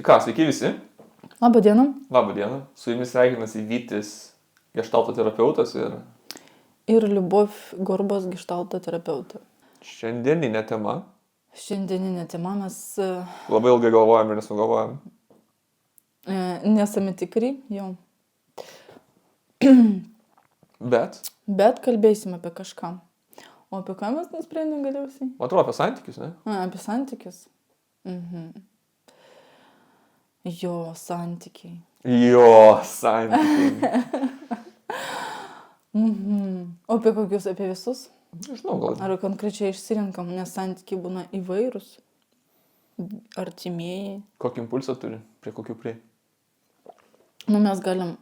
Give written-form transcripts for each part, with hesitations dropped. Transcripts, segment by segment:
Tai ką, sveiki visi. Labą dieną. Labą dieną. Su jumis sveikinasi Vytis, geštalto terapeutas Ir Liubov Gorbos geštalto terapeutė. šiandieninė tema. Šiandieninė tema mes Labai ilgai galvojam ir nesugalvojam. nesame tikri jau, bet kalbėsime apie kažką. O apie ką mes nusprendėm galiausiai? Man atrodo apie santykius, ne? Apie santykius. Jo, santykiai. Jo, santykiai. O apie kokius, apie visus? Žinau, gal. Ar konkrečiai išsirinkam, nes santykiai būna įvairūs, artimieji. Kokį impulsą turi, prie kokių prie. Nu, mes galim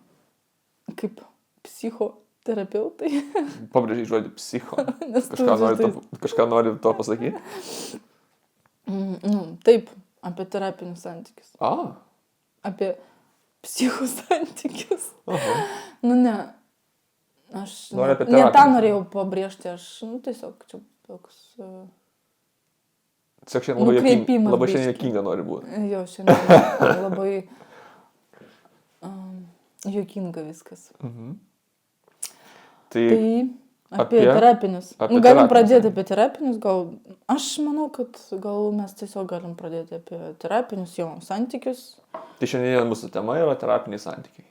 kaip psichoterapeutai. Pabrėžiai žodį psicho. Nes Kažką nori to pasakyti? Taip, apie terapinius santykius. A. Apie psichų santykius. Aha. Nu, ne. Aš Nori apie ne tą terapinius. norėjau pabrėžti, aš, tiesiog čia toks... Tiesiog šiandien Nukreipimas labai šiandien biškį. juokinga nori būti. Jo, šiandien labai juokinga viskas. Tai Tai apie apie- terapinius. apie Galim terapinius. pradėti apie terapinius, gal... Aš manau, kad gal mes tiesiog galim pradėti apie terapinius jo santykius. Tai šiandien mūsų tema yra terapiniai santykiai.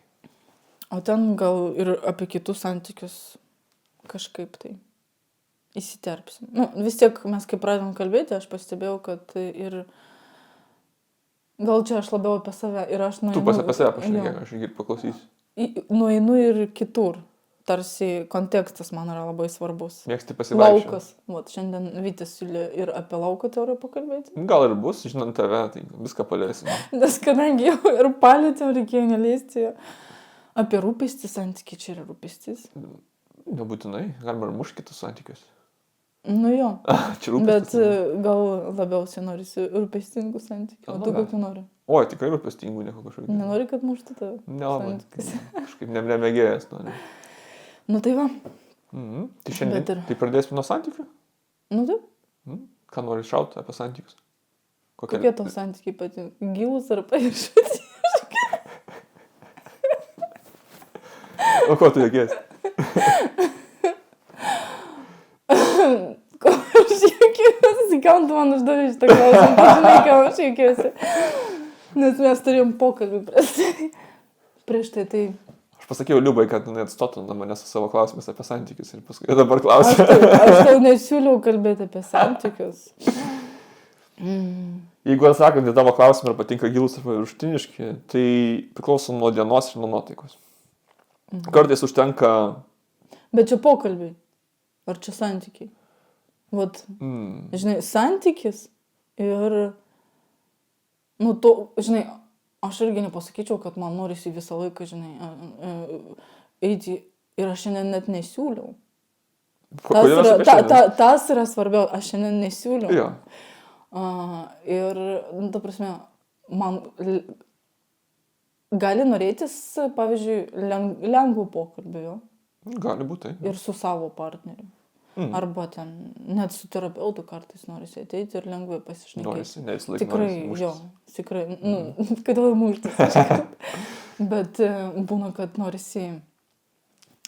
O ten gal ir apie kitus santykius kažkaip tai įsiterpsim. Nu, vis tiek mes kai pradedam kalbėti, aš pastebėjau, kad ir... Gal čia aš labiau apie save ir aš nueinu... Tu apie save Jo. pašnekėk, aš irgi paklausysiu. Nueinu ir kitur. Tarsi kontekstas man yra labai svarbus. Mėgsti pasivaikščioti. Laukas. Vat šiandien Vytis siūlė ir apie lauko teoriją pakalbėti. Gal ir bus, žinant tave, tai viską paliesim. Nes kadangi jau ir palėtėm, reikėjo neleisti jo. Apie rūpestį santykiai, čia yra rūpestis. Nebūtinai, galima ir mušti kitus santykius. Nu jo, Čia bet rūpestis. gal labiausiai norisi rūpestingų santykių. O Nu, tu gal. kokių nori? Oi, tikrai rūpestingų, nieko kažkokio. Nenori, kad muštų tave? Nelabai. santykius? Kažkaip nemėgėjęs nori. Nu tai va. Tai šiandien, Bet ir- tai pradėsime nuo santykių? Nu taip. Ką nori šauti apie santykius? Kokie tau santykiai patinka? Gilus ar paviršutiniai? O ko tu jėgės? Ko aš juokiuosi, kam tu man uždavė šitą klausimą, tu žinai, kam aš juokiuosi. Nes mes turėjom pokalbį prieš tai. Aš pasakiau Liubai, kad jinai atstotų nuo manęs su savo klausimais apie santykius ir paskui dabar Aš klausia. tau nesiūliau kalbėti apie santykius. Jeigu atsakant į tavo klausimą, ar patinka gilus ar paviršutiniški, tai priklauso nuo dienos ir nuo nuotaikos. Kartais užtenka... Bet čia pokalbiai. Ar čia santykiai? Vat, žinai, santykis ir... Nu, to, žinai, aš irgi nepasakyčiau, kad man norisi visą laiką, žinai, eiti ir aš šiandien net nesiūliau. Kodėl aš apie šiandien? Tas yra svarbiau, aš šiandien nesiūliau. Jo. Ir, nu, ta prasme, man gali norėtis, pavyzdžiui, lengvų pokalbį, jo, Gali būti. ir su savo partneriu. Arba ten, net su terapeutu kartais norisi ateiti ir lengvai pasišnekėti. Norisi, ne visą laiką. Tikrai, norisi jo, muštis. tikrai, nu, kodėl muštis. Bet būna, kad norisi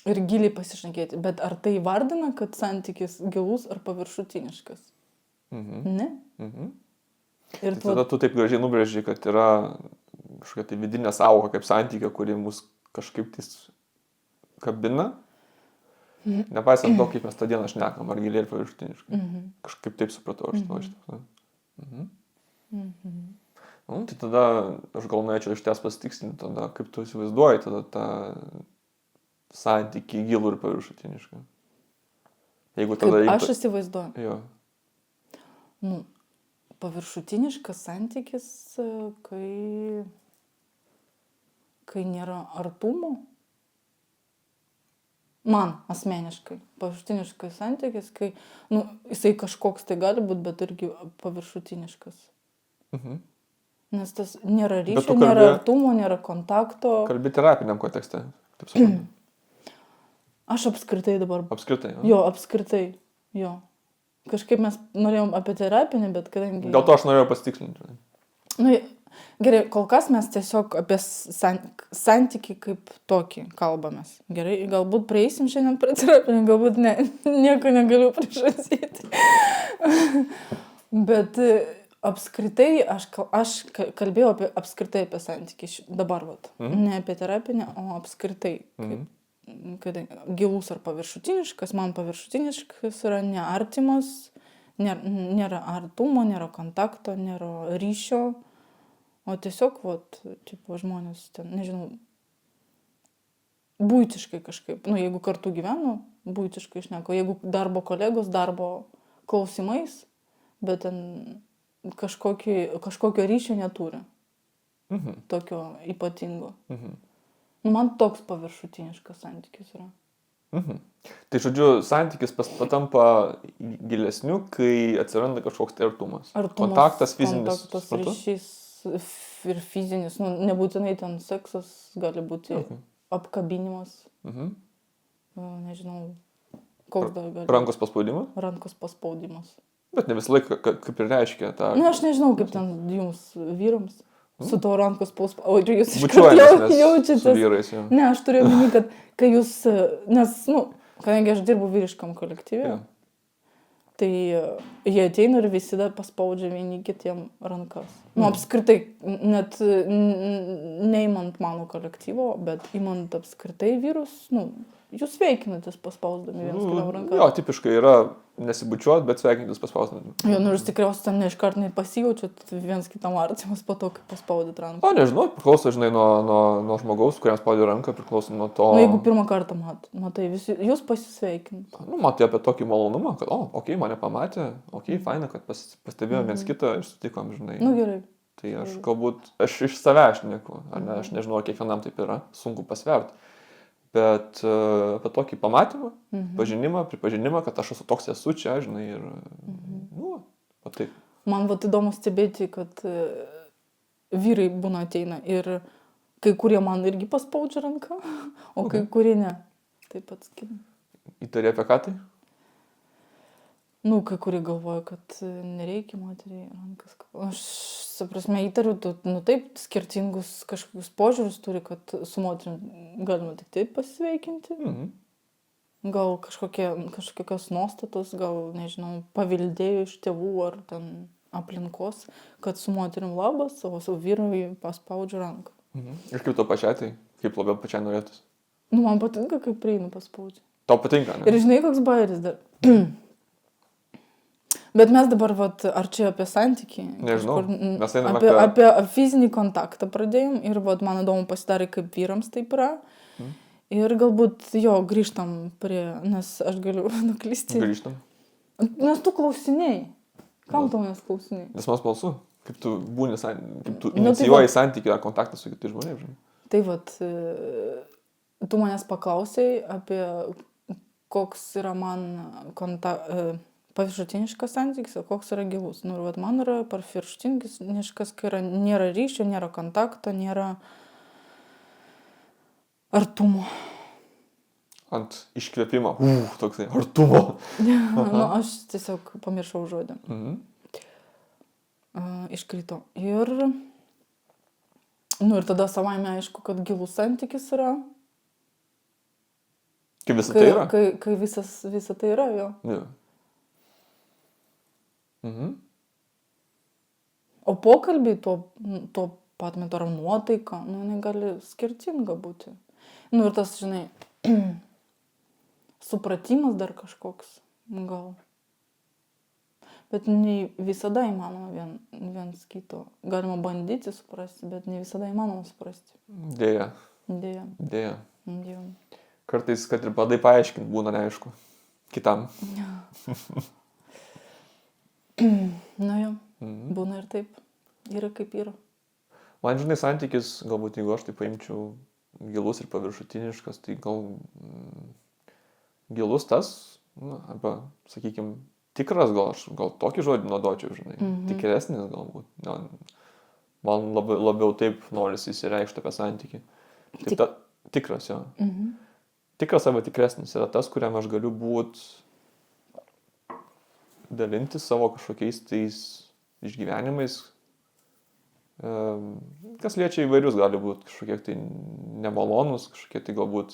ir giliai pasišnekėti. Bet ar tai vardina, kad santykis gilus ar paviršutiniškas? Ne? Ir Tai tada tu taip gražiai nubrėži, kad yra kažkokia tai vidinė sąvoka kaip santykio, kuri mus kažkaip tais kabina. Nepaisant to, kaip mes tą dieną šnekam, ar giliai ir paviršutiniškai. Kažkaip taip supratau aš to. Tai tada aš gal norėčiau iš ties pasitikslinti, tada kaip tu įsivaizduoji tada tą santykį gilų ir paviršutinišką. Jeigu tada... kaip aš įsivaizduoju. Jo. Nu, paviršutiniškas santykis, kai nėra artumo. Man asmeniškai. Paviršutiniškas santykis, kai, nu, jisai kažkoks tai gali būti, bet irgi paviršutiniškas. Nes tas nėra Bet tu ryšio, nėra kalbi- artumo, nėra kontakto. Kalbi terapiniam kontekste. Taip suprantu. Aš apskritai dabar. Apskritai. Jo. Jo, apskritai. Jo. Kažkaip mes norėjom apie terapinį, bet kadangi... Dėl to aš norėjau pasitikslinti. Nu, Gerai, kol kas mes tiesiog apie santykį kaip tokį kalbamės. Gerai, galbūt prieisim šiandien prie terapinio, galbūt ne, nieko negaliu prižadėti. Bet apskritai, aš kalbėjau apskritai apie santykį dabar, ne apie terapinę, o apskritai. Kad gilus ar paviršutiniškas, man paviršutiniškas yra neartimas, nėra artumo, nėra kontakto, nėra ryšio. O tiesiog, tipo, žmonės ten, nežinau, būtiškai kažkaip, jeigu kartu gyvenu, būtiškai šneka, jeigu darbo kolegos, darbo klausimais, bet ten kažkokio ryšio neturi, tokio ypatingo. Man toks paviršutiniškas santykis yra. Tai žodžiu, santykis patampa gilesniu, kai atsiranda kažkoks artumas. Kontaktas fizinis. Kontaktas, ryšys. Ir fizinis, nebūtinai ten seksas, gali būti apkabinimas, nežinau, koks dar gali. Rankos paspaudimas? Rankos paspaudimas. Bet ne visą laiką kaip ir reiškia tą. Aš nežinau, kaip ten jums vyrams su to rankos paspaudimu. O jūs jaučiatės su vyrais, jau. Ne, aš turiu omeny, kad kai jūs, nes, kadangi aš dirbu vyriškam kolektyve, tai jie ateina ir visada paspaudžia vieni kitiem rankas. Apskritai, net neimant mano kolektyvo, bet imant apskritai vyrus, jūs sveikinatės paspausdami vienas kitam rankas. Jo, tipiškai yra nesibučiuot, bet sveikintis paspausdami. Jo, ir tikriausiai ten neiškart pasijaučiat vienas kitam artimas po to, kai paspaudėt ranką. Nežinau, priklauso, žinai, nuo žmogaus, kuriam spaudė ranką, priklauso nuo to. Jeigu pirmą kartą matai, jūs pasisveikinat. Matai apie tokį malonumą, kad, okei, mane pamatė, faina, kad pastebėjom viens kitą ir sutikom, žinai. Gerai. Tai aš iš savęs šneku, aš nežinau, ar kiekvienam taip yra, sunku pasverti. Bet apie tokį pamatymą, pažinimą, pripažinimą, kad aš toks esu čia, žinai, ir, taip. Man įdomu stebėti, kad vyrai būna ateina ir kai kurie man irgi paspaudžia ranką, o kai kurie ne. Taip pat skiriam. Įtari apie ką tai? Kai kurie galvoja, kad nereikia moteriai rankas. Aš, suprasme, įtariu, taip, skirtingus kažkokius požiūrius turi, kad su moterim galima tik taip pasveikinti. Gal kažkokios nuostatos, gal, nežinau, paveldėjo iš tėvų ar ten aplinkos, kad su moterim labas, o su vyrui paspaudžia ranką. Ir kaip to pačiai, tai kaip labiau pačiai norėtus? Man patinka, kaip prieinu paspaudžia. Tau patinka, ne? Ir žinai, koks bairis dar. Bet mes dabar, ar čia apie santykį? Nežinau, mes einame apie fizinį kontaktą pradėjom ir man įdomu pasidarė, kaip vyrams taip yra. Ir galbūt grįžtam prie, nes aš galiu nuklysti. Grįžtam. Nes tu klausinėjai. Kam tau nes klausinėjai? Nes man smalsu, kaip tu būni, kaip tu inicijuoji santykį ar kontaktą su kitais žmonėmis. Tai tu manęs paklausei apie koks yra man paviršutiniškas santykis, o koks yra gilus. Ir man yra paviršutiniškas, kai nėra ryšio, nėra kontakto, nėra artumo. Ant iškvėpimo. Toksai artumo. Aš tiesiog pamiršau žodį. Iškrito. Ir tada savaime aišku, kad gilus santykis yra. Kai visą tai yra? Kai visą tai yra, jo. O pokalbiai tuo pat metu ar nuotaika, jinai gali skirtinga būti. Ir tas, žinai, supratimas dar kažkoks, gal. Bet ne visada įmanoma viens kito. Galima bandyti suprasti, bet ne visada įmanoma suprasti. Deja. Kartais, kad ir padai paaiškinti, būna neaišku. Kitam. Būna ir taip. Yra kaip yra. Man, žinai, santykis, galbūt jeigu aš tai paimčiau gilus ir paviršutiniškas, tai gal gilus tas, arba, sakykime, tikras, gal tokį žodį naudočiau, žinai, tikresnis galbūt. Man labiau taip norisi įsireikšti apie santykį. Tikras, jo. Tikras arba tikresnis yra tas, kuriam aš galiu dalinti savo kažkokiais tais išgyvenimais, Kas liečia įvairius, gali būti kažkokie tai nemalonus, kažkokie tai galbūt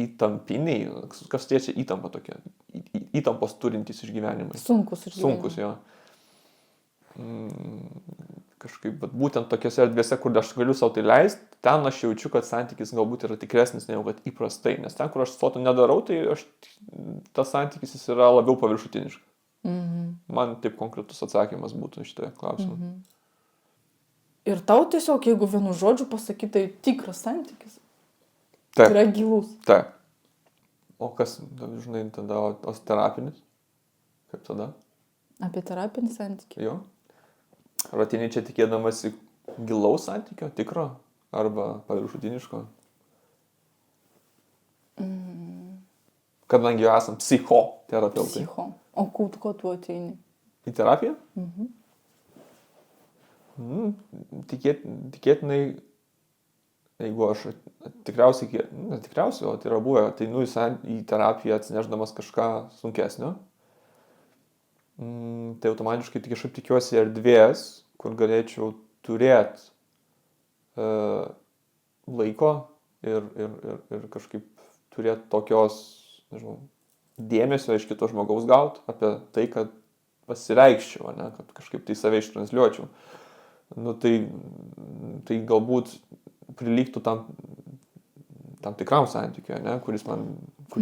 įtampiniai, kas liečia įtampą tokia, įtampos turintys išgyvenimai. Sunkus išgyvenimai. Sunkus, jo. Kažkaip, bet būtent tokiose erdvėse, kur aš galiu savo tai leisti, ten aš jaučiu, kad santykis galbūt yra tikresnis negu kad įprastai, nes ten, kur aš to nedarau, tai tas santykis jis yra labiau paviršutiniškas. Man taip konkretus atsakymas būtų šitą klausimą. Ir tau tiesiog, jeigu vienu žodžiu pasakyti, tai tikras santykis. Taip. Yra gilus. Taip. O kas, žinai, tada terapinis? Kaip tada? Apie terapinį santykį. Jo. Ar ateini čia tikėdamasi gilaus santykio, tikro, arba paviršutiniško? Kadangi jau esam psichoterapeutai. O ko tu ateini? Į terapiją? Tikėtinai, jeigu aš tikriausiai, o tai yra buvę, tai į terapiją atsineždamas kažką sunkesnio, tai automatiškai kažkaip tikiuosi erdvės, kur galėčiau turėti laiko ir kažkaip turėti tokios, nežinau, dėmesio iš kito žmogaus gauti apie tai, kad pasireikščiau, ne, kad kažkaip tai save ištransliuočiau. Nu, tai galbūt prilygtų tam tikram santykiui, ne, kurį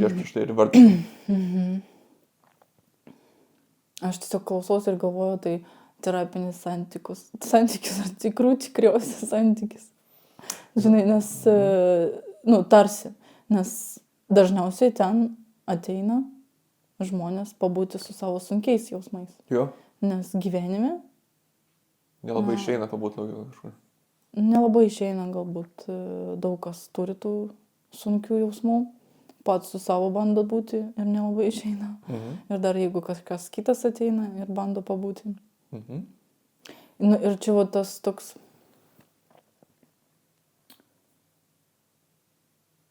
aš prieš tai ir vardinu. Aš tiesiog klausausi ir galvoju, tai terapinis santykis ar tikriausias santykis. Žinai, nes, tarsi, nes dažniausiai ten ateina žmonės pabūti su savo sunkiais jausmais. Jo. Nes gyvenime nelabai išeina pabūti daugiau kažkur. Nelabai išeina, galbūt daug kas turi tų sunkių jausmų, pats su savo bando būti ir nelabai išeina. Ir dar jeigu kažkas kitas ateina ir bando pabūti. Ir čia tas toks,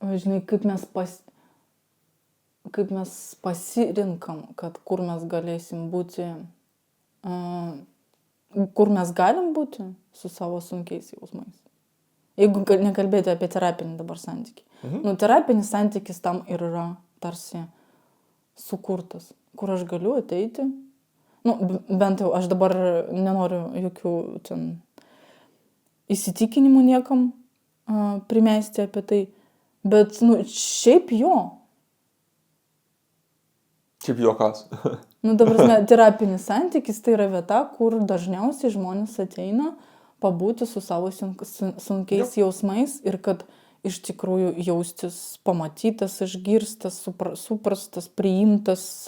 žinai, kaip mes pasirinkam, kad kur mes galėsim būti, kur mes galim būti su savo sunkiais jausmais. Jeigu nekalbėti apie terapinį dabar santykį. Terapinis santykis tam ir yra tarsi sukurtas, kur aš galiu ateiti. Bent jau aš dabar nenoriu jokių ten įsitikinimų niekam primesti apie tai, bet šiaip jo. Šiaip juokas. Terapinis santykis tai yra vieta, kur dažniausiai žmonės ateina pabūti su savo sunkiais jausmais ir kad iš tikrųjų jaustis pamatytas, išgirstas, suprastas, priimtas,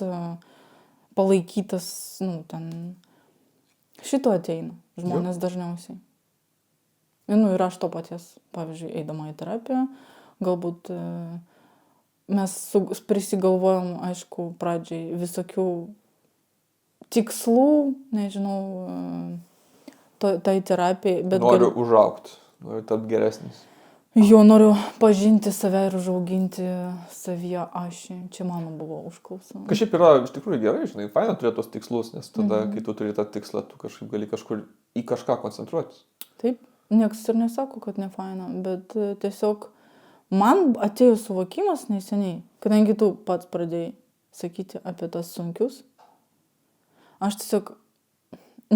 palaikytas, šito ateina žmonės dažniausiai. Ir aš to paties, pavyzdžiui, eidama į terapiją, galbūt mes prisigalvojom, aišku, pradžiai visokių tikslų, nežinau, tai terapijai, bet noriu užaugti, noriu tapti geresnis. Jo, noriu pažinti save ir užauginti savyje ašį. Čia mano buvo užklausa. Kažkaip yra iš tikrųjų gerai, žinai, faina turėti tos tikslus, nes tada, kai tu turi tą tikslą, tu kažkaip gali į kažką koncentruotis. Taip, niekas ir nesako, kad ne faina, bet tiesiog man atėjo suvokimas neseniai, kadangi tu pats pradėjai sakyti apie tas sunkius. Aš tiesiog,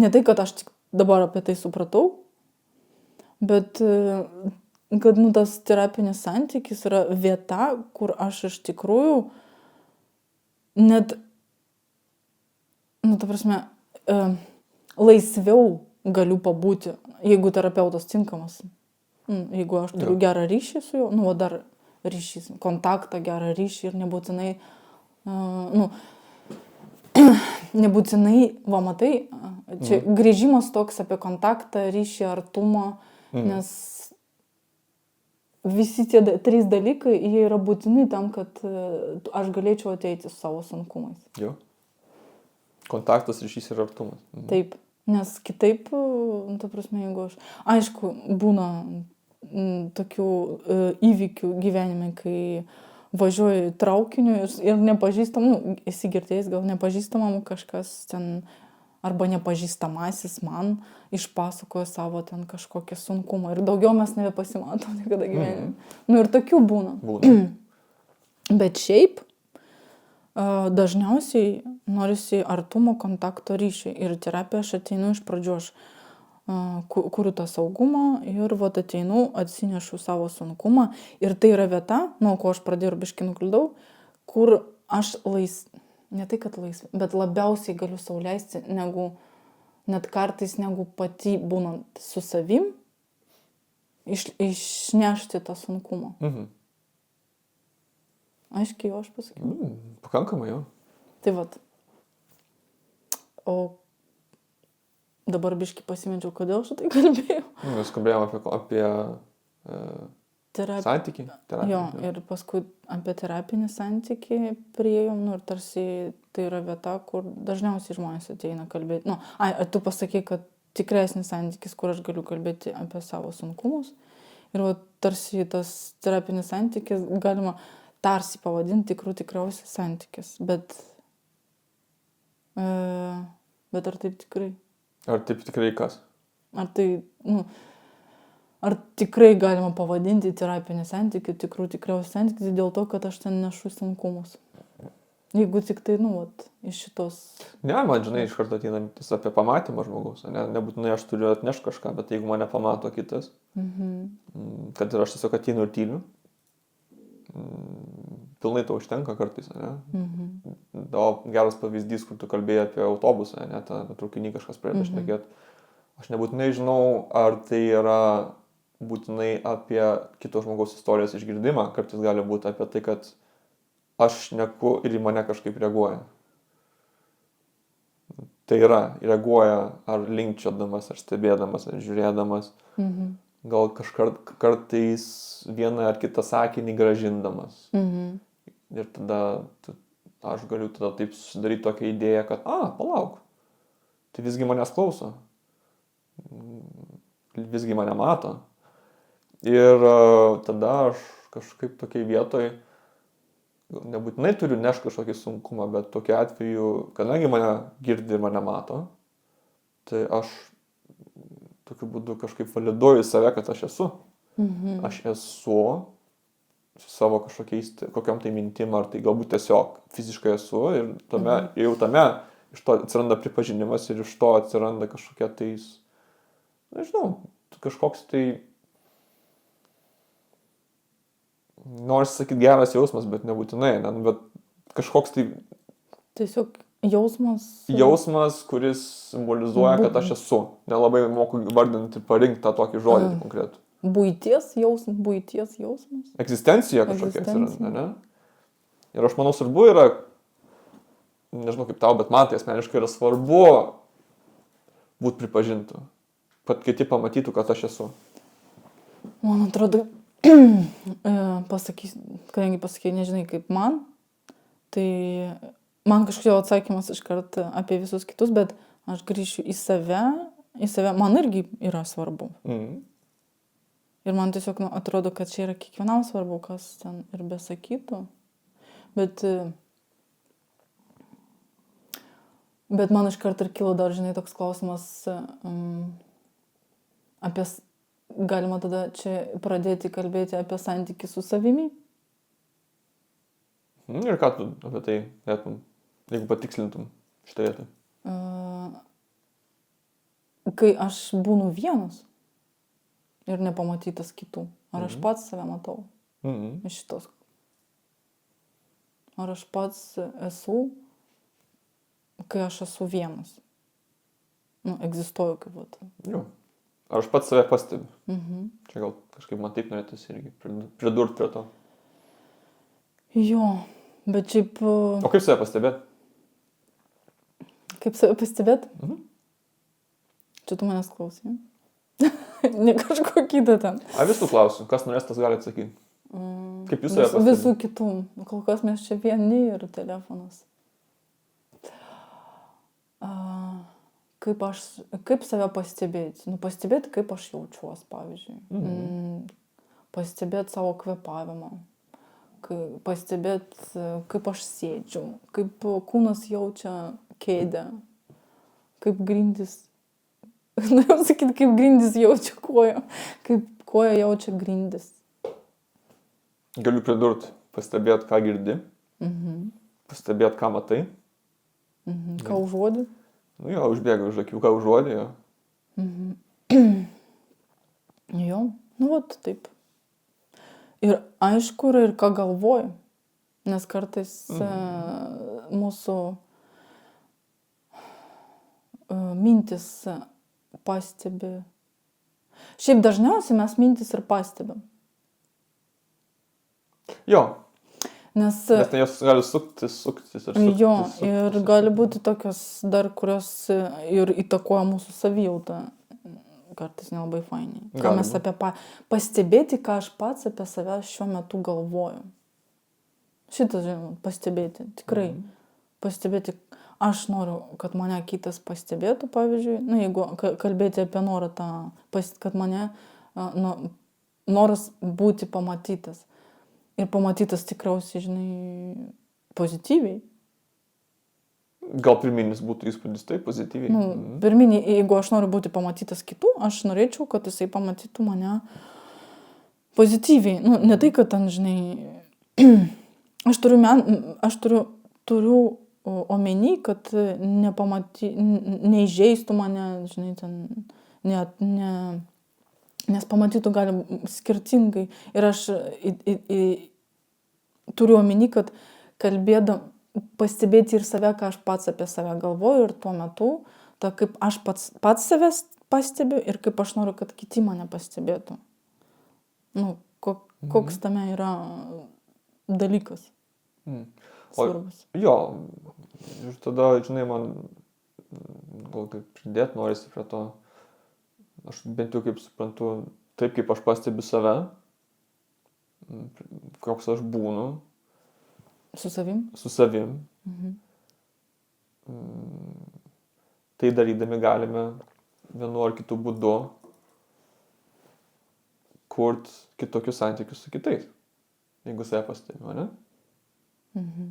ne tai, kad aš tik dabar apie tai supratau, bet kad tas terapinis santykis yra vieta, kur aš iš tikrųjų net, ta prasme, laisviau galiu pabūti, jeigu terapeutas tinkamas. Jeigu aš turiu gerą ryšį su juo, dar ryšys, kontaktą, gerą ryšį ir nebūtinai, va matai, čia grįžimas toks apie kontaktą, ryšį, artumą, nes visi tie 3 dalykai, jie yra būtini tam, kad aš galėčiau ateiti su savo sunkumais. Jo. Kontaktas, ryšys ir artumas. Taip, nes kitaip, ta prasme, jeigu aš... Aišku, būna tokių įvykių gyvenime, kai važiuoju traukiniu ir nepažįstamam, esi girdėjęs, gal nepažįstamam kažkas ten arba nepažįstamasis man išpasakoja savo ten kažkokį sunkumą ir daugiau mes nebepasimatom niekada gyvenime. Nu ir tokių būna. Bet šiaip dažniausiai norisi artumo kontakto ryšio ir terapiją aš ateinu iš pradžių, aš kuriu tą saugumą ir vat ateinu, atsinešu savo sunkumą ir tai yra vieta, nuo ko aš pradėjau ir biškį nuklydau, kur aš ne tai kad laisvai, bet labiausiai galiu sau leisti, net kartais negu pati būnant su savim, išnešti tą sunkumą. Aiškiai, aš pasakiau. Pakankamai jau. Tai vat. O dabar biškį pasiminčiau, kodėl aš tai kalbėjau. Mes kalbėjome apie santykį. Jo, ir paskui apie terapinį santykį priėjom, nu ir tarsi tai yra vieta, kur dažniausiai žmonės ateina kalbėti. Nu, tu pasakai, kad tikresnis santykis, kur aš galiu kalbėti apie savo sunkumus. Ir va, tarsi tas terapinis santykis galima tarsi pavadinti tikriausias santykis. Bet ar taip tikrai? Ar taip tikrai kas? Ar tai, ar tikrai galima pavadinti terapinį santykį tikriausias santykis dėl to, kad aš ten nešu sunkumus? Jeigu tik tai, iš šitos... Ne, man, žinai, iš karto ateina mintis apie pamatymą žmogaus. Nebūtinai aš turiu atnešti kažką, bet jeigu mane pamato kitas, kad ir aš tiesiog ateinu ir tyliu, pilnai to užtenka kartais, ne? O geras pavyzdys, kur tu kalbėjai apie autobusą, ne, tą traukinį kažkas pradeda šnekėti. Aš nebūtinai žinau, ar tai yra būtinai apie kito žmogaus istorijos išgirdimą, kartais gali būti apie tai, kad aš šneku ir į mane kažkaip reaguoja. Tai yra, reaguoja ar linkčiodamas, ar stebėdamas, ar žiūrėdamas. Gal kartais vieną ar kitą sakinį gražindamas. Ir tada aš galiu tada taip susidaryti tokią idėją, kad, palauk, tai visgi manęs klauso. Visgi mane mato. Ir tada aš kažkaip tokiai vietoj, nebūtinai turiu nešti kažkokį sunkumą, bet tokiu atveju, kadangi mane girdi ir mane mato, tai aš tokiu būdu kažkaip validuoju save, kad aš esu. Aš esu su savo kokiam tai mintim, ar tai galbūt tiesiog fiziškai esu ir jau tame iš to atsiranda pripažinimas ir iš to atsiranda kažkokia tais, nežinau, kažkoks tai, nors sakyti geras jausmas, bet nebūtinai, bet kažkoks tai... Tiesiog jausmas... Jausmas, kuris simbolizuoja, kad aš esu. Nelabai moku vardinti ir parinkti tą tokį žodį konkretų. Buities jausmas. Egzistencija kažkokia atsiranda, ne? Ir aš manau, svarbu yra, nežinau kaip tau, bet man tai asmeniškai yra svarbu būti pripažintų. Kad kiti pamatytų, kad aš esu. Man atrodo, kadangi pasakai, nežinai kaip man, tai man kažkodėl atsakymas iškart apie visus kitus, bet aš grįšiu į save, man irgi yra svarbu. Ir man tiesiog atrodo, kad čia yra kiekvienam svarbu, kas ten ir besakytų. Bet man iškart ir kilo dar, žinai, toks klausimas galima tada čia pradėti kalbėti apie santykį su savimi. Ir ką tu apie tai galėtum, jeigu patikslintum šitą vietą? Kai aš būnu vienas ir nepamatytas kitų. Ar aš pats save matau iš šitos? Ar aš pats esu, kai aš esu vienas? Egzistuoju kaip vat. Jo. Ar aš pats save pastebiu? Čia gal kažkaip man taip norėtųsi irgi pridurti prie to. Jo, bet šiaip... O kaip save pastebėt? Kaip save pastebėt? Čia tu manęs klausai. Ne kažko kitą ten. Visų klausiu, kas norės, tas gali atsakyti. Kaip jūs save pastebėt? Visų kitų. Kol kas mes čia vieni ir telefonas. Kaip save pastebėti? Pastebėti, kaip aš jaučiuos, pavyzdžiui. Pastebėti savo kvėpavimą. Pastebėti, kaip aš sėdžiu. Kaip kūnas jaučia kėdę. kaip grindys. Norėjau sakyti, kaip grindys jaučia koją. Kaip koja jaučia grindys. Galiu pridurti, pastebėt, ką girdi, pastebėt, ką matai. Ką užuodi? Nu jo, užbėga už akių, ką užuodi, jo. Jo, nu vat taip. Ir aišku, ir ką galvoju. Nes kartais mūsų mintis pastebi. Šiaip dažniausiai mes mintis ir pastebim. Jo. Nes ten jos gali suktis ir jo, ir gali būti tokios dar, kurios ir įtakoja mūsų savijautą. Kartais nelabai fainiai. Ką mes apie pastebėti, ką aš pats apie save šiuo metu galvoju. Šitą, žinoma, pastebėti. Tikrai. Pastebėti. Aš noriu, kad mane kitas pastebėtų, pavyzdžiui. Na, jeigu kalbėti apie norą, kad mane noras būti pamatytas. Ir pamatytas tikriausiai, žinai, pozityviai. Gal pirminis būtų įspūdis, tai pozityviai. Pirminį, jeigu aš noriu būti pamatytas kitų, aš norėčiau, kad jisai pamatytų mane pozityviai. Ne tai, kad ten, žinai, aš turiu omeny, kad neįžeistų mane, žinai, ten, nes pamatytų gali skirtingai. Ir aš turiu omeny, kad kalbėdam, pastebėti ir save, ką aš pats apie save galvoju ir tuo metu, kaip aš pats savęs pastebiu ir kaip aš noriu, kad kiti mane pastebėtų. Koks tame yra dalykas svarbus. Jo, ir tada, žinai, man gal kaip pridėti norisi prie to, aš bent jau kaip suprantu, taip kaip aš pastebiu save, koks aš būnu, Su savim? Su savim. Tai darydami galime vienu ar kitu būdu kurt kitokius santykius su kitais. Jeigu save pastebime, ne?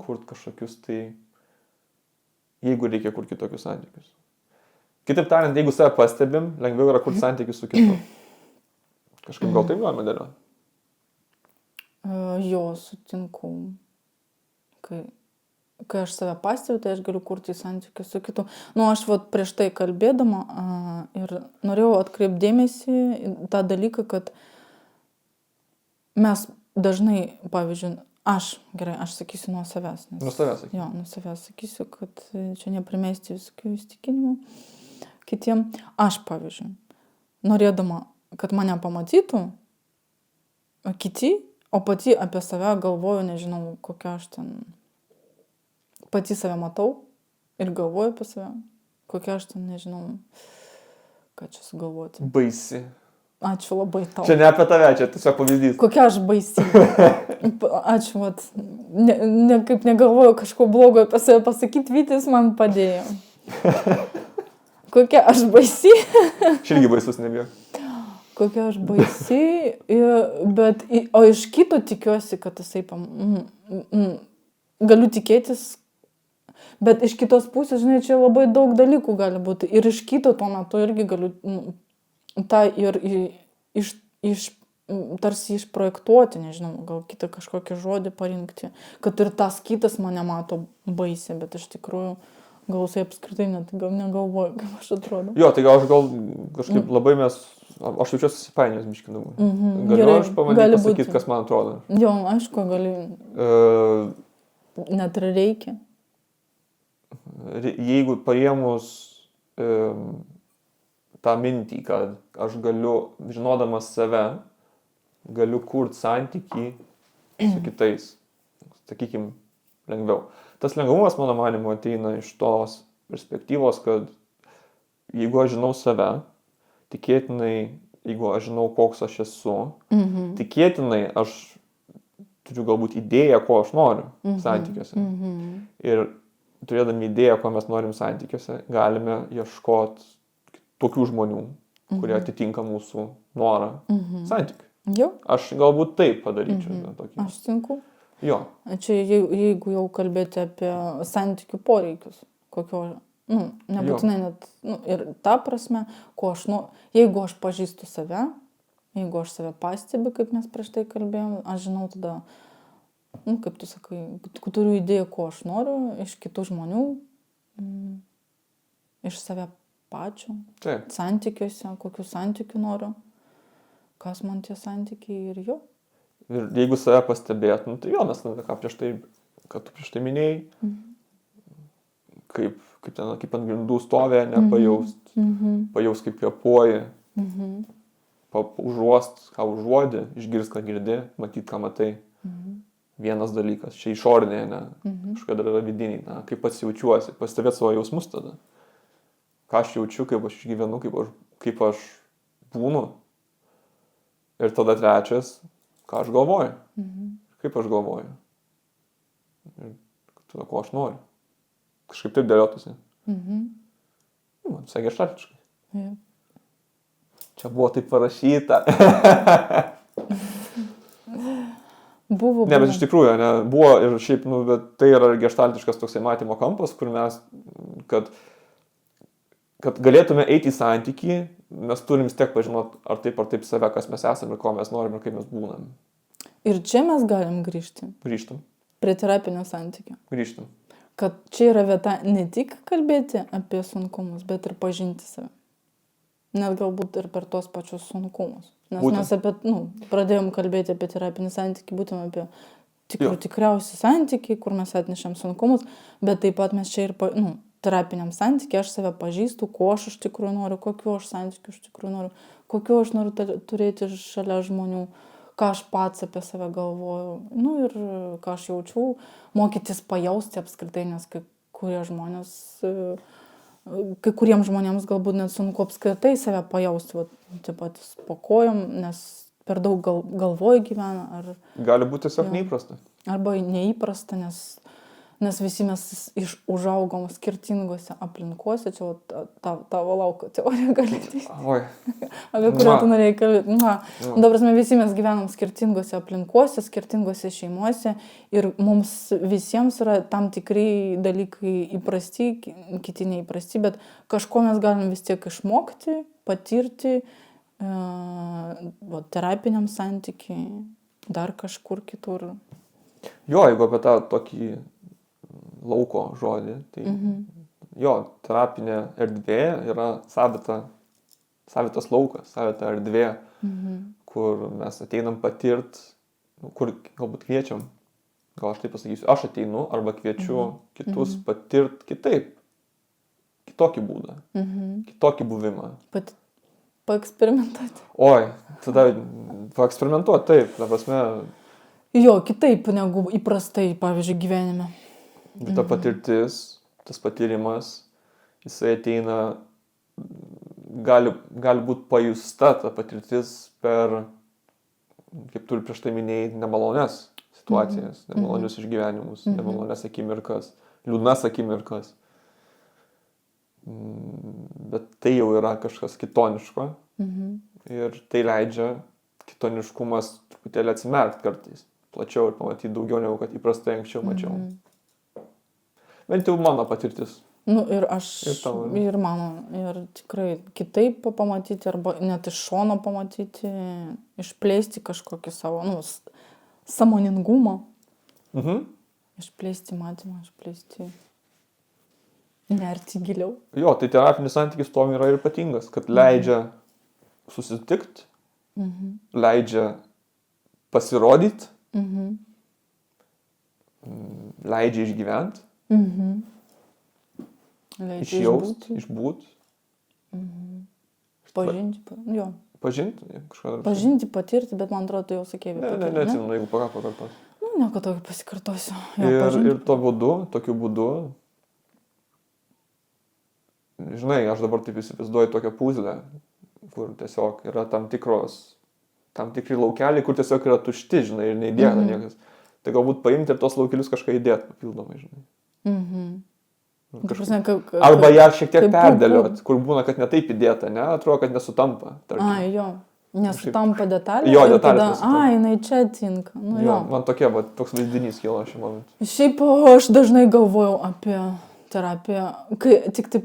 Kurt kažkokius tai, jeigu reikia kurt kitokius santykius. Kitaip tariant, jeigu save pastebim, lengviau yra kurt santykius su kitu. Kažkaip gal taip galime dėlioti? Jo, sutinku. Kai aš save pastebiu, tai aš galiu kurti santykius su kitu. Aš prieš tai kalbėdama ir norėjau atkreipdėmėsi į tą dalyką, kad mes dažnai, pavyzdžiui, aš sakysiu nuo savęs. Nuo savęs sakysiu. Jo, nuo savęs sakysiu, kad čia neprimesti visokių įsitikinimų kitiem. Aš, pavyzdžiui, norėdama, kad mane pamatytų kiti, o pati apie save galvoju, nežinau, kokia aš ten pati save matau ir galvoju apie save, kokia aš ten, nežinau, ką čia sugalvoti. Baisi. Ačiū labai tau. Čia ne apie tave, čia tiesiog pavyzdys. Kokia aš baisi. Ačiū, kaip negalvoju kažko blogo apie save pasakyti, Vytis man padėjo. Kokia aš baisi. Aš irgi baisus nebijau. Kokia aš baisi, o iš kito tikiuosi, kad jisai galiu tikėtis, bet iš kitos pusės, žinai, čia labai daug dalykų gali būti. Ir iš kito tuo metu irgi galiu tą ir tarsi išprojektuoti, nežinau, gal kitą kažkokį žodį parinkti, kad ir tas kitas mane mato baisiai, bet iš tikrųjų gal jisai apskritai net negalvoju, kaip aš atrodo. Jo, tai gal kažkaip labai aš jaučiuosi susipainiojęs biškinamui. Galiu aš pamatyti pasakyti, kas man atrodo. Jo, aišku, gali. Net ir reikia. Jeigu paėmus tą mintį, kad aš galiu, žinodamas save, galiu kurti santykį su kitais, sakykim, lengviau. Tas lengvumas, mano manimo, ateina iš tos perspektyvos, kad jeigu aš žinau save, tikėtinai, jeigu aš žinau, koks aš esu, tikėtinai aš turiu galbūt idėją, ko aš noriu santykiuose. Ir turėdami idėją, ko mes norim santykiuose, galime ieškoti tokių žmonių, kurie atitinka mūsų norą santykių. Aš galbūt taip padaryčiau. Aš sutinku. Jo. Čia jeigu jau kalbėti apie santykių poreikius, kokio Nu, nebūtinai net, nu, ir ta prasme, ko aš, nu, jeigu aš pažįstu save, jeigu aš save pastebiu, kaip mes prieš tai kalbėjom, aš žinau tada, nu, kaip tu sakai, turiu idėją, ko aš noriu iš kitų žmonių, iš save pačio, Taip. santykiuose, kokių santykių noriu, kas man tie santykiai ir jo. Ir jeigu save pastebėtum, tai jo, mes, ką prieš tai, kad tu prieš tai minėjai, kaip ant grindų stovė, nepajaust, pajaust, kaip kvėpuoji, užuost, ką užuodi, išgirst, ką girdi, matyt, ką matai. Vienas dalykas, čia išorinė, ne, kažkokia dar yra vidiniai, na, kaip pats jaučiuosi, pastebėt savo jausmus tada. Ką aš jaučiu, kaip aš išgyvenu, kaip aš būnu. Ir tada trečias, ką aš galvoju, kaip aš galvoju. Ir tada, ko aš noriu. Kažkaip taip dėliotųsi. Visai geštaltiškai. Ja. Čia buvo taip parašyta. Buvo. Ne, bet iš tikrųjų, ne, buvo ir šiaip, nu, bet tai yra geštaltiškas toksai matymo kampas, kur mes, kad galėtume eiti į santykį, mes turim vis tiek pažinoti, ar taip save, kas mes esame ir ko mes norim ir kaip mes būnam. Ir čia mes galim grįžti. Grįžtam. Prie terapinio santykio. Grįžtam. Kad čia yra vieta ne tik kalbėti apie sunkumus, bet ir pažinti save. Net galbūt ir per tos pačius sunkumus. Nes Būtent. mes apie, pradėjom kalbėti apie terapinį santykį, būtent apie tikriausią santykį, kur mes atnešam sunkumus, bet taip pat mes čia ir, terapiniam santykiui aš save pažįstu, ko aš iš tikrųjų noriu, kokiu aš santykiu iš tikrųjų noriu, kokiu aš noriu turėti šalia žmonių, ką aš pats apie save galvoju, ir ką aš jaučiu, mokytis pajausti apskritai, nes kai kuriems žmonėms galbūt net sunku apskritai save pajausti, taip pat po kojom, nes per daug galvoj gyvena. Gali būti tiesiog neįprasta. Arba neįprasta, nes visi mes užaugom skirtingose aplinkose, čia tavo lauko teorija galėtų. Oi. Apie kurią tu norėjai kalbėti. Dabar mes visi mes gyvenam skirtingose aplinkose, skirtingose šeimuose ir mums visiems yra tam tikrai dalykai įprasti, kiti neįprasti, bet kažko mes galim vis tiek išmokti, patirti terapiniam santykiai, dar kažkur kitur. Jo, jeigu apie tą tokį lauko žodį, tai jo, terapinė erdvė yra savitas laukas, savita erdvė, kur mes ateinam patirt, kur galbūt kviečiam, gal aš taip pasakysiu, aš ateinu arba kviečiu kitus patirt kitaip, kitokį būdą, kitokį buvimą. Paeksperimentuoti. Oi, tada paeksperimentuoti, taip, ta prasme. Jo, kitaip negu įprastai, pavyzdžiui, gyvenime. Ta patirtis, tas patyrimas, jisai ateina, gali būti pajusta ta patirtis per, kaip tu prieš tai minėjai, nemalonės situacijas, nemalonius išgyvenimus, nemalonės akimirkas, liūdnas akimirkas. Bet tai jau yra kažkas kitoniško ir tai leidžia kitoniškumas truputėlį atsimerkti kartais, plačiau ir pamatyti daugiau negu kad įprastai anksčiau mačiau. Bent jau mano patirtis. Ir aš, ir mano, ir tikrai kitaip pamatyti, arba net iš šono pamatyti, išplėsti kažkokį savo, sąmoningumą, išplėsti matymą, išplėsti, nerti giliau. Jo, tai terapinis santykis tom yra ir ypatingas, kad leidžia susitikti, leidžia pasirodyti, leidžia išgyventi. Išjausti, išbūti. Pažinti, patirti, bet man atrodo, tai jau sakėjai. Neatsimenu, jeigu pakartos. Nieko tokio pasikartosiu. Ir tokiu būdu, žinai, aš dabar taip įsivaizduoju tokią puzlę, kur tiesiog yra tam tikri laukeliai, kur tiesiog yra tušti, žinai, ir neįdėta niekas. Tai galbūt paimti ir tos laukelius kažką įdėti papildomai, žinai. Arba ją šiek tiek perdėliot, kur būna, kad ne taip įdėta, ne? Atrodo, kad nesutampa. Jo. Nesutampa detalė. Jo, detalės. Jinai čia tinka. Man toks vaizdinys kilo šiuo momentu. Šiaip aš dažnai galvojau apie terapija, tik tai,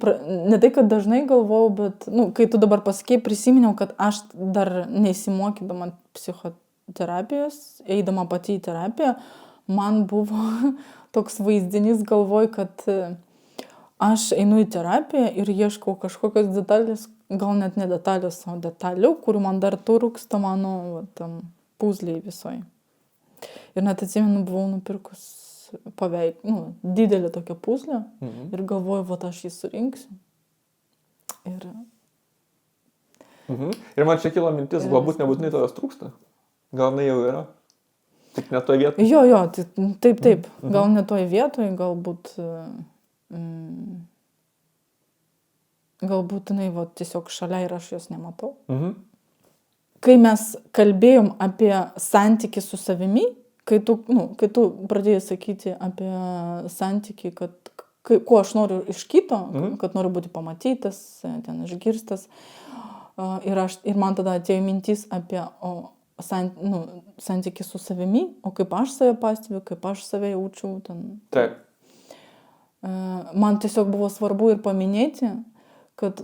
ne tai, kad dažnai galvojau, bet, kai tu dabar pasakei, prisiminiau, kad aš dar neįsimokydama psichoterapijos, eidama pati į terapiją, man buvo toks vaizdinys galvoj, kad aš einu į terapiją ir ieškau kažkokios detalės, gal net ne detalės, o detalių, kurių man dar trūksta mano tam puzliai visoj. Ir net atsimenu, buvau nupirkus didelį tokią puzlę ir galvoju, aš jį surinksiu. Ir man čia kilo mintis, galbūt nebūtinai tavęs trūksta. Gal jinai jau yra. Tik ne toje vietoje. Jo, taip. Gal ne toje vietoje, galbūt jinai tiesiog šalia ir aš jos nematau. Kai mes kalbėjom apie santykį su savimi, kai tu pradėjai sakyti apie santykį, ko aš noriu iš kito, kad noriu būti pamatytas, ten išgirstas, ir man tada atėjo mintis apie santykį su savimi, o kaip aš save pastebiu, kaip aš save jaučiu. Taip. Man tiesiog buvo svarbu ir paminėti, kad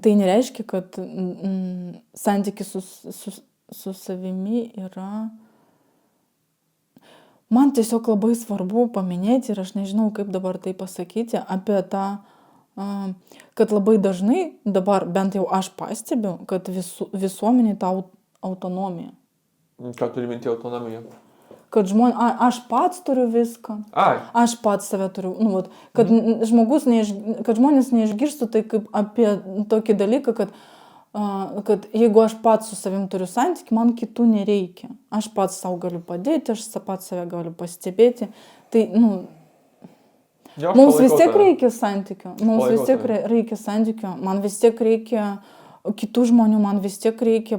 tai nereiškia, kad santykis su savimi yra... Man tiesiog labai svarbu paminėti, ir aš nežinau, kaip dabar tai pasakyti, apie tą, kad labai dažnai dabar, bent jau aš pastebiu, kad visuomenė tą autonomiją. Ką turi minti autonomiją? Kad aš pats turiu viską, aš pats save turiu, kad žmonės neišgirstų tai kaip apie tokį dalyką, kad jeigu aš pats su savim turiu santykį, man kitų nereikia. Aš pats savo galiu padėti, aš pats save galiu pastebėti. Tai, mums vis tiek reikia santykio. Man vis tiek reikia kitų žmonių, man vis tiek reikia,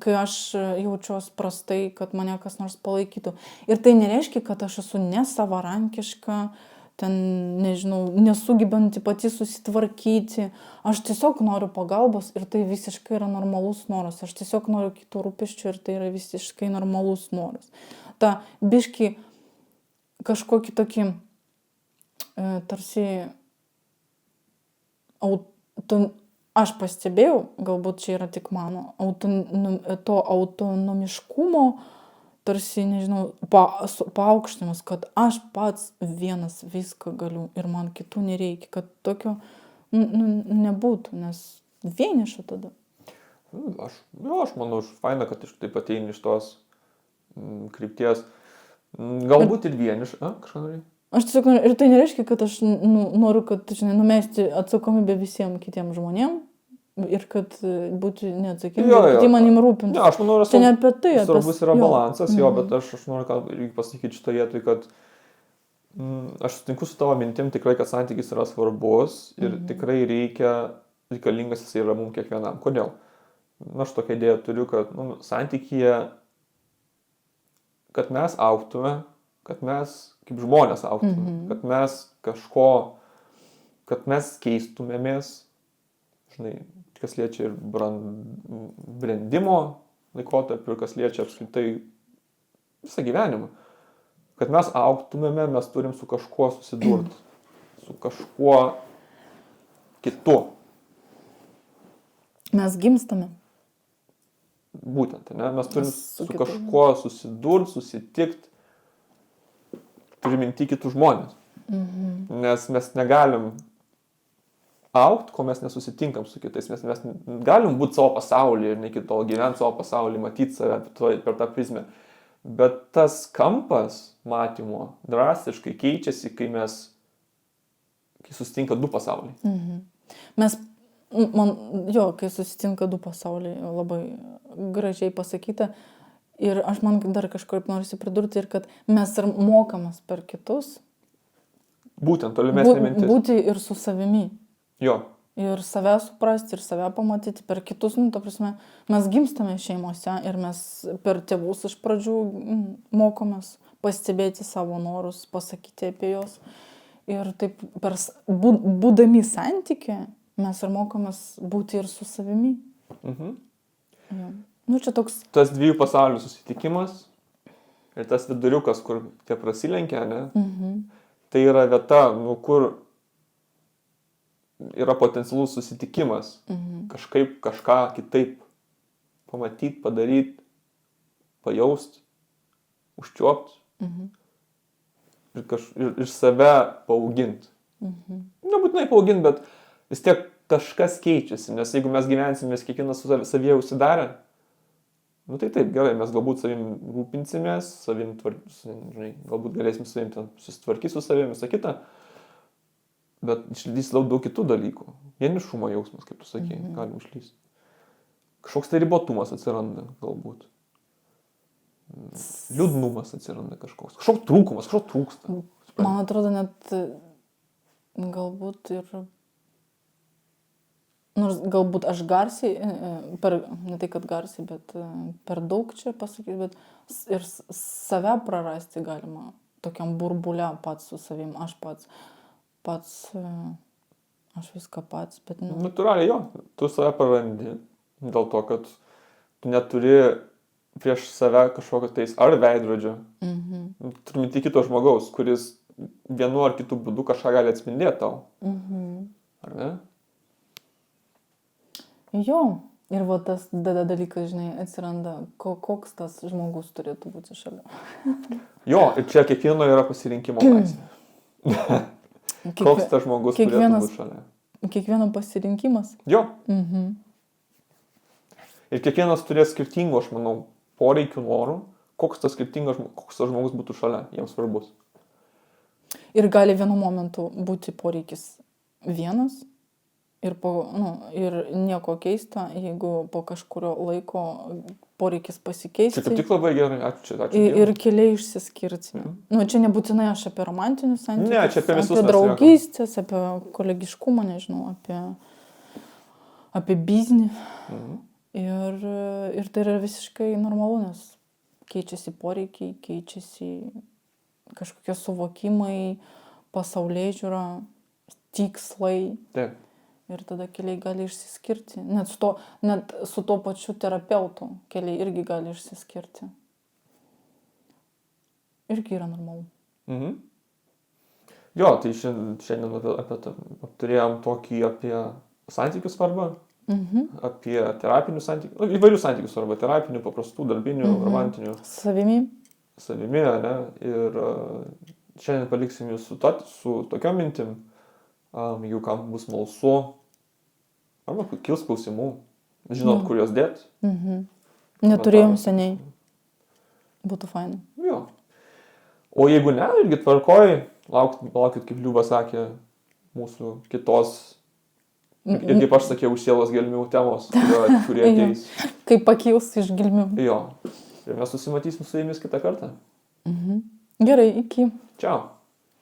kai aš jaučiuos prastai, kad mane kas nors palaikytų. Ir tai nereiškia, kad aš esu nesavarankiška, nesugebanti pati susitvarkyti. Aš tiesiog noriu pagalbos ir tai visiškai yra normalus noras. Aš tiesiog noriu kitų rūpesčių ir tai yra visiškai normalus noras. Ta biški kažkokį tokį tarsi aš pastebėjau, galbūt čia yra tik mano, to autonomiškumo, tarsi, paaukštinimas, kad aš pats vienas viską galiu ir man kitų nereikia, kad tokio nebūtų, nes vieniša tada. Aš manau, faina, kad taip ateini iš tos krypties. Galbūt ir vieniša. Kažką norėjai? Aš tiesiog noriu, ir tai nereiškia, kad aš noriu, kad numesti atsakomybę visiems kitiems žmonėms ir kad būti neatsakingi, kad jie manim rūpintis. Aš manau, tai ne apie tai. Svarbus yra balansas, bet aš noriu pasakyti šitoje vietoje, kad aš sutinku su tavo mintim tikrai, kad santykis yra svarbus ir tikrai reikalingas jisai yra mums kiekvienam. Kodėl? Aš tokią idėją turiu, kad santykyje, kad mes augtume, kad mes kaip žmonės augtume, kad mes kad mes keistumėmės, kas liečia ir brendimo laikotarpį, ir kas liečia apskritai visą gyvenimą. Kad mes augtumėme, mes turim su kažkuo susidurti, su kažkuo kitu. Mes gimstame. Būtent, ne? Mes turim su kažkuo susidurti, susitikti, turim minti kitus žmonės. Nes mes negalim augti, ko mes nesusitinkam su kitais. Mes galim būti savo pasaulyje ir ne iki tol gyventi savo pasaulyje, matyti save per tą prizmę. Bet tas kampas matymo drastiškai keičiasi, kai susitinka du pasauliai. Kai susitinka du pasauliai, labai gražiai pasakyta. Ir aš man dar kažkaip norisi pridurti ir kad mes ir mokamas per kitus. Būtent, tolimesnė mintis. Būti ir su savimi. Jo. Ir save suprasti, ir save pamatyti per kitus. Ta prasme, mes gimstame šeimose ir mes per tėvus iš pradžių mokomės pastebėti savo norus, pasakyti apie juos. Ir taip, būdami santykė, mes ir mokomės būti ir su savimi. Ja. Čia toks... Tas dviejų pasaulių susitikimas ir tas viduriukas, kur tie prasilenkia, ne? tai yra vieta, nu, kur yra potencialus susitikimas. Kažkaip, kažką kitaip pamatyti, padaryti, pajaust, užčiuopti. Ir save paauginti. Nebūtinai paauginti, bet vis tiek kažkas keičiasi, nes jeigu mes gyvensimės kiekvienas savyje užsidarę, nu tai taip, gerai, mes galbūt savim rūpinsimės, galbūt galėsim savim susitvarkyti su savim, visą kitą, bet išlydys daug kitų dalykų. Vienišumo jausmas, kaip tu sakei, galim išlysti. Kažkoks tai ribotumas atsiranda, galbūt. Liūdnumas atsiranda kažkoks. Kažkoks trūkumas, kažkoks trūksta. Man atrodo, net galbūt ir... Nors galbūt aš garsiai, ne tai, kad garsiai, bet per daug čia pasakyti, bet ir save prarasti galima tokiam burbule pats su savim. Aš viską pats, bet... Natūraliai jo, tu save prarandi dėl to, kad tu neturi prieš save kažkokio tais ar veidrodžio, turminti kito žmogaus, kuris vienu ar kitų būdų kažką gali atspindėti tau. Ar ne? Jo, ir va tas dalykas, žinai, atsiranda, koks tas žmogus turėtų būti šalia. Jo, ir čia kiekvieno yra pasirinkimo laisvė. Koks tas žmogus turėtų būti šalia. Kiekvieno pasirinkimas? Jo. Ir kiekvienas turės skirtingų, aš manau, poreikių, norų, koks tas žmogus būtų šalia, jiems svarbus. Ir gali vienu momentu būti poreikis vienas ir nieko keista, jeigu po kažkurio laiko poreikis pasikeisti. Čia kaip tik labai gerai, ačiū. Ir keliai išsiskirti. Čia nebūtinai aš apie romantinius santykius, ne, čia apie visus apie draugystės, apie kolegiškumą, nežinau, apie biznį. Ir tai yra visiškai normalu, nes keičiasi poreikiai, keičiasi kažkokie suvokimai, pasaulėžiūra, tikslai. Taip. Ir tada keliai gali išsiskirti. Net su to pačiu terapeutu keliai irgi gali išsiskirti. Irgi yra normalu. Jo, tai šiandien apturėjom tokį apie santykių svarbą, apie terapinių santykių, įvairių santykių svarbą, terapinių, paprastų, darbinių, romantinių. Savimi, ne? Ir šiandien paliksim jūs su tokiom mintim, jeigu kam bus smalsu, arba kils klausimų, žinot, kur juos dėt. Neturėjom seniai. Būtų faina. Jo. O jeigu ne, irgi tvarkoj, laukit, kaip Liuba sakė, mūsų kitos, ir kaip aš sakiau, už sielos gelmių temos, kurie ateis. Kaip pakils iš gelmių. Jo. Ir mes susimatysim su jumis kitą kartą. Gerai, iki. Čiau.